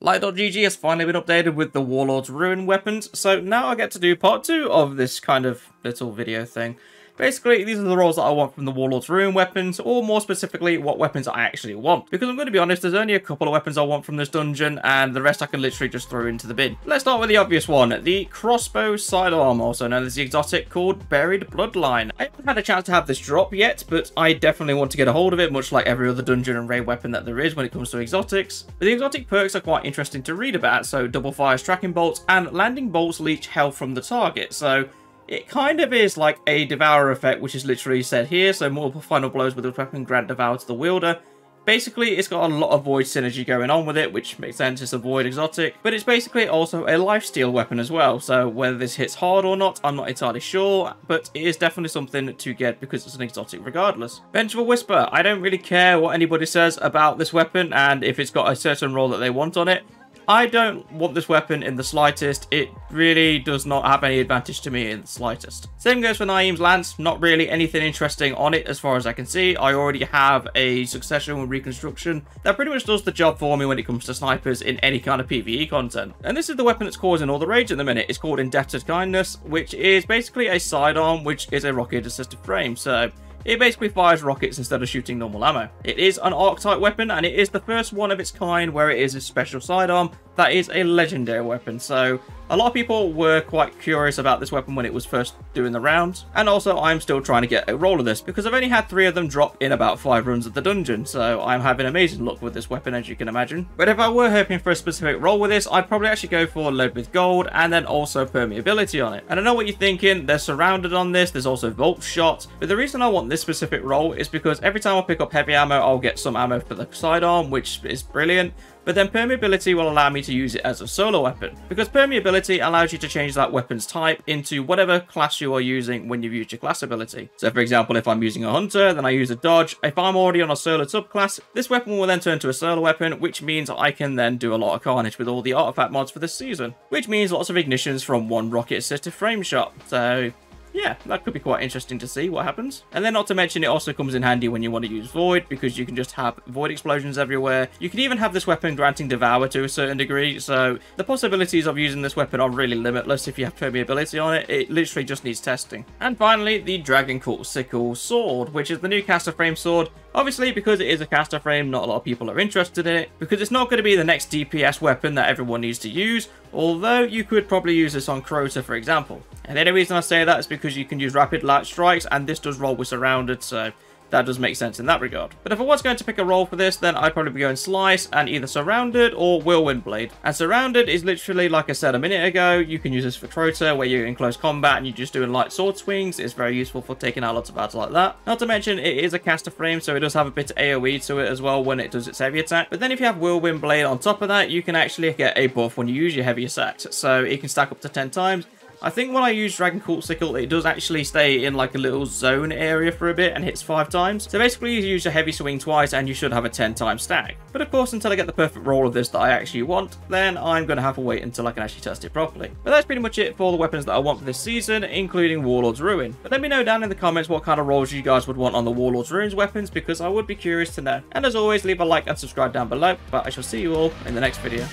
Light.gg has finally been updated with the Warlords Ruin weapons, so now I get to do part 2 of this kind of little video thing. Basically, these are the rolls that I want from the Warlords Ruin weapons, or more specifically, what weapons I actually want. Because I'm going to be honest, there's only a couple of weapons I want from this dungeon, and the rest I can literally just throw into the bin. Let's start with the obvious one, the crossbow sidearm, also known as the exotic called Buried Bloodline. I haven't had a chance to have this drop yet, but I definitely want to get a hold of it, much like every other dungeon and raid weapon that there is when it comes to exotics. But the exotic perks are quite interesting to read about, so double fires tracking bolts, and landing bolts leech health from the target, so it kind of is like a Devour effect, which is literally said here, so multiple final blows with the weapon grant Devour to the wielder. Basically, it's got a lot of Void synergy going on with it, which makes sense, it's a Void exotic, but it's basically also a lifesteal weapon as well, so whether this hits hard or not, I'm not entirely sure, but it is definitely something to get because it's an exotic regardless. Vengeful Whisper, I don't really care what anybody says about this weapon, and if it's got a certain role that they want on it. I don't want this weapon in the slightest. It really does not have any advantage to me in the slightest. Same goes for Naeem's Lance. Not really anything interesting on it as far as I can see. I already have a Succession with Reconstruction that pretty much does the job for me when it comes to snipers in any kind of PvE content. And this is the weapon that's causing all the rage at the minute. It's called Indebted Kindness, which is basically a sidearm, which is a rocket assisted frame. So it basically fires rockets instead of shooting normal ammo. It is an archetype weapon, and it is the first one of its kind where it is a special sidearm that is a legendary weapon. So a lot of people were quite curious about this weapon when it was first doing the rounds. And also, I'm still trying to get a roll of this because I've only had 3 of them drop in about 5 runs of the dungeon. So I'm having amazing luck with this weapon, as you can imagine. But if I were hoping for a specific roll with this, I'd probably actually go for load with gold and then also permeability on it. And I know what you're thinking, they're surrounded on this, there's also volt shot. But the reason I want this specific roll is because every time I pick up heavy ammo, I'll get some ammo for the sidearm, which is brilliant. But then permeability will allow me to use it as a solo weapon, because permeability allows you to change that weapon's type into whatever class you are using when you've used your class ability. So for example, if I'm using a hunter, then I use a dodge. If I'm already on a solo subclass, this weapon will then turn to a solo weapon, which means I can then do a lot of carnage with all the artifact mods for this season, which means lots of ignitions from one rocket assisted frame shot. So yeah, that could be quite interesting to see what happens. And then not to mention, it also comes in handy when you want to use Void, because you can just have Void explosions everywhere. You can even have this weapon granting Devour to a certain degree, so the possibilities of using this weapon are really limitless if you have permeability on it. It literally just needs testing. And finally, the Dragoncult Sickle sword, which is the new caster frame sword. Obviously, because it is a caster frame, not a lot of people are interested in it, because it's not going to be the next DPS weapon that everyone needs to use, although you could probably use this on Crota, for example. And the only reason I say that is because you can use rapid light strikes, and this does roll with surrounded, so that does make sense in that regard. But if I was going to pick a roll for this, then I'd probably be going Slice and either Surrounded or Whirlwind Blade. And Surrounded is literally, like I said a minute ago, you can use this for Crota, where you're in close combat and you're just doing light sword swings. It's very useful for taking out lots of battles like that. Not to mention, it is a caster frame, so it does have a bit of AoE to it as well when it does its heavy attack. But then if you have Whirlwind Blade on top of that, you can actually get a buff when you use your heavy attacks. So it can stack up to 10 times. I think when I use Dragoncult Sickle, it does actually stay in like a little zone area for a bit and hits 5 times. So basically, you use a heavy swing twice and you should have a 10-time stack. But of course, until I get the perfect roll of this that I actually want, then I'm going to have to wait until I can actually test it properly. But that's pretty much it for all the weapons that I want for this season, including Warlords Ruin. But let me know down in the comments what kind of rolls you guys would want on the Warlords Ruin's weapons, because I would be curious to know. And as always, leave a like and subscribe down below, but I shall see you all in the next video.